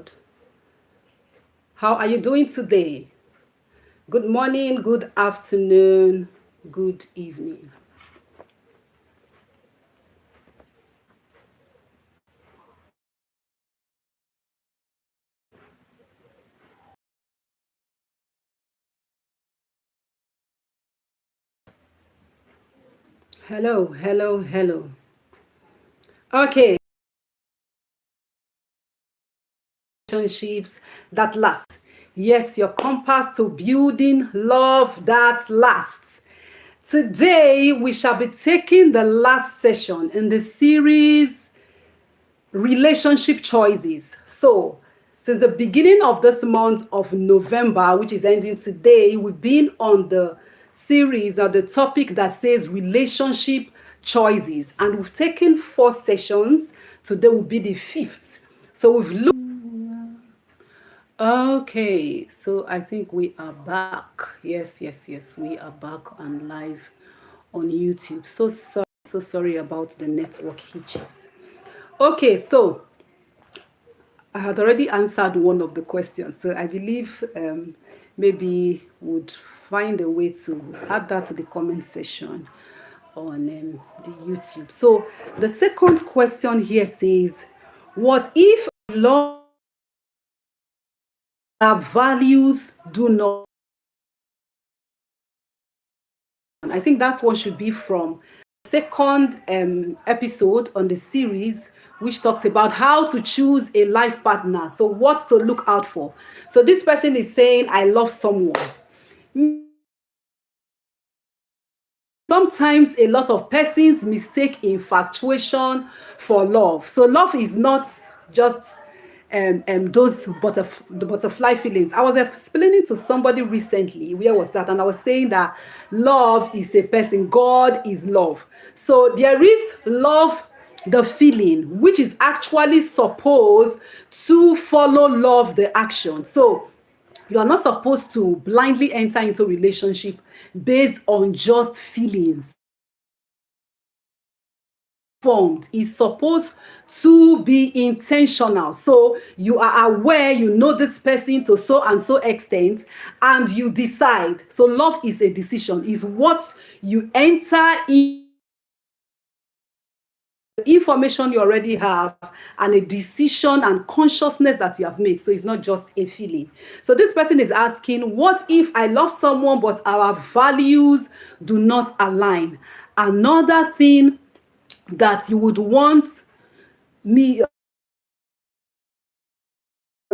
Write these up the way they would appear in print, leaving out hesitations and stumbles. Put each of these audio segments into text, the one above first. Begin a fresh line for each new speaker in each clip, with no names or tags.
God. How are you doing today? Good morning, good afternoon, good evening. Hello, hello, hello. Okay, relationships that last. Yes, your compass to building love that lasts. Today, we shall be taking the last session in the series Relationship Choices. So, since the beginning of this month of November, which is ending today, we've been on the series or the topic that says relationship choices. And we've taken 4 sessions. Today will be the 5th. So we've looked. Okay, so I think we are back. Yes, yes, yes, we are back on live on YouTube. So sorry about the network hitches. Okay, so I had already answered one of the questions, so I believe maybe would find a way to add that to the comment section on the YouTube. So the second question here says, what if love our values do not? I think that's what should be from second episode on the series, which talks about how to choose a life partner. So what to look out for. So this person is saying, I love someone. Sometimes a lot of persons mistake infatuation for love. So love is not just the butterfly feelings. I was explaining to somebody recently, where was that? And I was saying that love is a person, God is love. So there is love, the feeling, which is actually supposed to follow love, the action. So you are not supposed to blindly enter into a relationship based on just feelings. Formed is supposed to be intentional. So you are aware, you know this person to so and so extent, and you decide. So love is a decision, is what you enter in, information you already have, and a decision and consciousness that you have made. So it's not just a feeling. So this person is asking, what if I love someone but our values do not align? Another thing that you would want me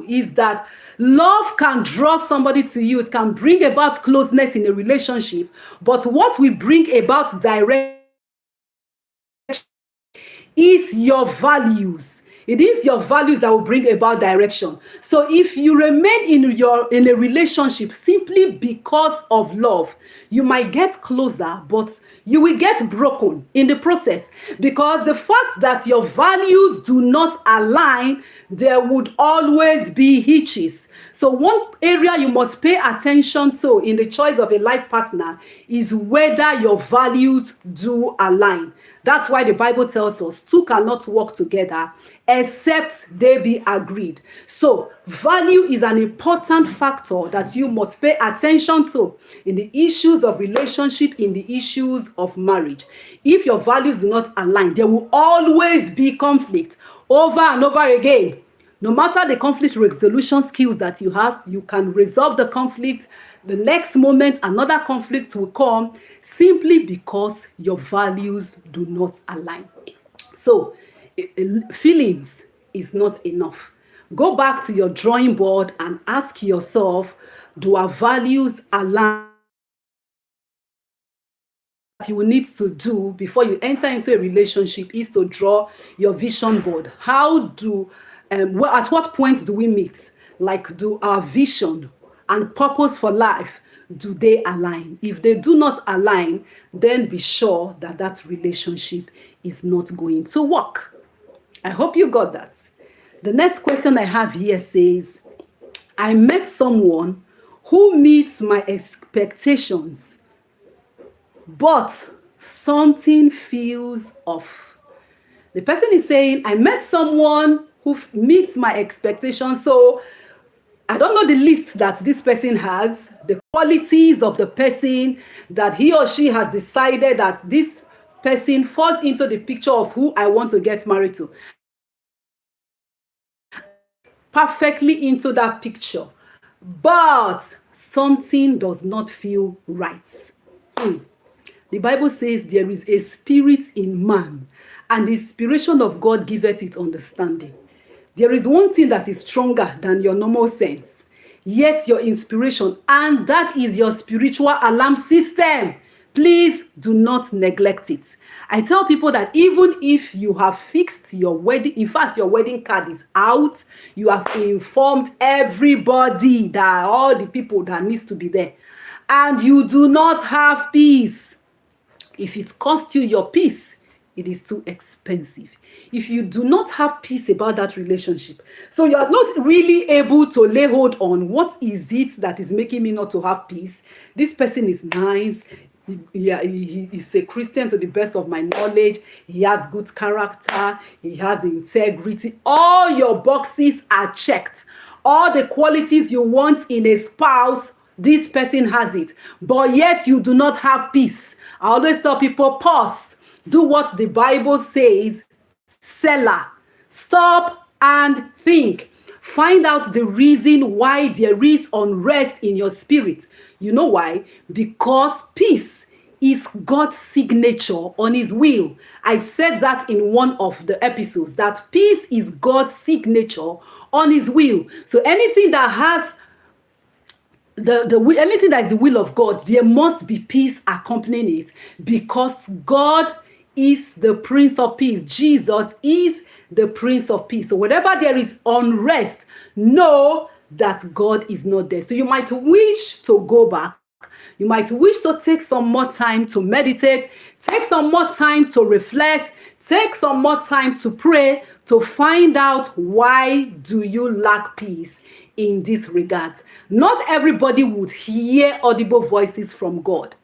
is that love can draw somebody to you. It can bring about closeness in a relationship, but what will bring about direct is your values. It is your values that will bring about direction. So if you remain in a relationship simply because of love, you might get closer, but you will get broken in the process, because the fact that your values do not align, there would always be hitches. So one area you must pay attention to in the choice of a life partner is whether your values do align. That's why the Bible tells us two cannot work together except they be agreed. So value is an important factor that you must pay attention to in the issues of relationship, in the issues of marriage. If your values do not align, there will always be conflict over and over again. No matter the conflict resolution skills that you have, you can resolve the conflict. The next moment, another conflict will come simply because your values do not align. So, feelings is not enough. Go back to your drawing board and ask yourself, do our values align? You will need to do before you enter into a relationship is to draw your vision board. How do at what point do we meet? Like, do our vision and purpose for life, do they align? If they do not align, then be sure that that relationship is not going to work. I hope you got that. The next question I have here says, I met someone who meets my expectations, but something feels off. The person is saying, I met someone who meets my expectations. So I don't know the list that this person has, the qualities of the person that he or she has decided that this person falls into the picture of who I want to get married to. Perfectly into that picture, but something does not feel right. The Bible says there is a spirit in man, and the inspiration of God giveth it understanding. There is one thing that is stronger than your normal sense. Yes, your inspiration, and that is your spiritual alarm system. Please do not neglect it. I tell people that even if you have fixed your wedding, in fact, your wedding card is out, you have informed everybody, that all the people that needs to be there, and you do not have peace. If it costs you your peace, it is too expensive. If you do not have peace about that relationship, so you are not really able to lay hold on what is it that is making me not to have peace. This person is nice. He is a Christian to the best of my knowledge. He has good character. He has integrity. All your boxes are checked. All the qualities you want in a spouse, this person has it. But yet you do not have peace. I always tell people, pause. Do what the Bible says. Selah. Stop and think. Find out the reason why there is unrest in your spirit. You know why? Because peace is God's signature on his will. I said that in one of the episodes, that peace is God's signature on his will. So anything that has anything that is the will of God, there must be peace accompanying it, because God is the Prince of Peace. Jesus is the Prince of Peace. So whenever there is unrest, know that God is not there. So you might wish to go back. You might wish to take some more time to meditate, take some more time to reflect, take some more time to pray, to find out why do you lack peace in this regard. Not everybody would hear audible voices from God,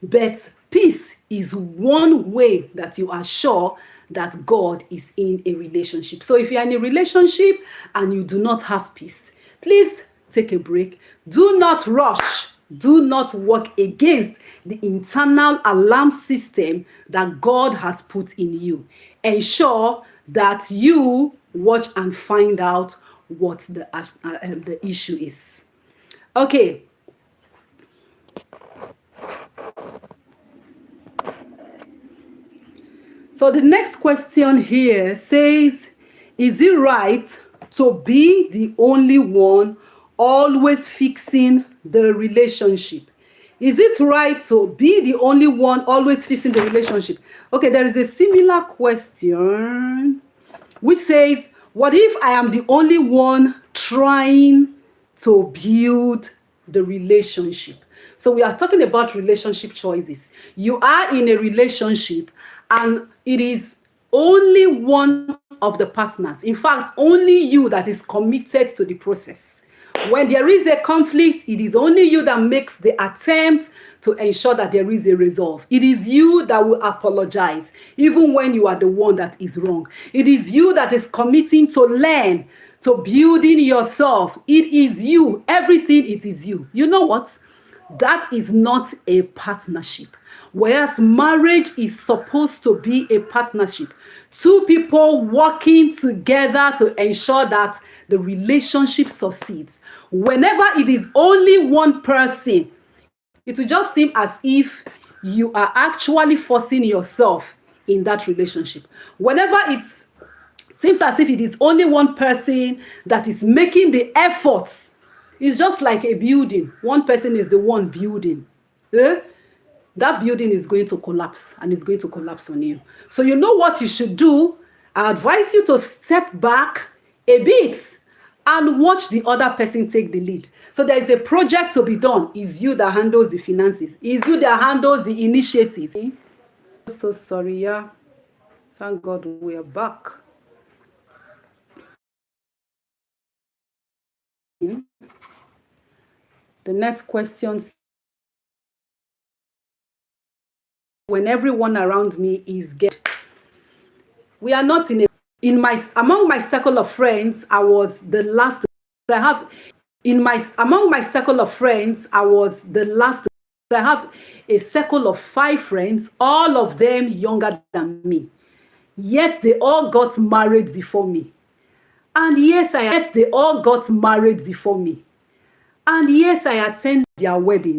but peace is one way that you are sure that God is in a relationship. So if you're in a relationship and you do not have peace, please take a break. Do not rush. Do not work against the internal alarm system that God has put in you. Ensure that you watch and find out what the issue is. Okay. So the next question here says, is it right to be the only one always fixing the relationship? Is it right to be the only one always fixing the relationship? Okay, there is a similar question which says, what if I am the only one trying to build the relationship? So we are talking about relationship choices. You are in a relationship and it is only one of the partners, in fact, only you, that is committed to the process. When there is a conflict, it is only you that makes the attempt to ensure that there is a resolve. It is you that will apologize, even when you are the one that is wrong. It is you that is committing to learn, to building yourself. It is you. Everything, it is you. You know what? That is not a partnership. Whereas marriage is supposed to be a partnership. Two people working together to ensure that the relationship succeeds. Whenever it is only one person, it will just seem as if you are actually forcing yourself in that relationship. Whenever it seems as if it is only one person that is making the efforts, it's just like a building. One person is the one building. That building is going to collapse, and it's going to collapse on you. So you know what you should do? I advise you to step back a bit and watch the other person take the lead. So there is a project to be done. It's you that handles the finances. It's you that handles the initiatives. So sorry, yeah. Thank God we are back. The next question. When everyone around me is getting, we are not in a in my among my circle of friends, I was the last. I have in my among my circle of friends, I was the last. I have a circle of 5 friends, all of them younger than me. Yet they all got married before me. And yes, I yet they all got married before me. And yes, I attend their weddings.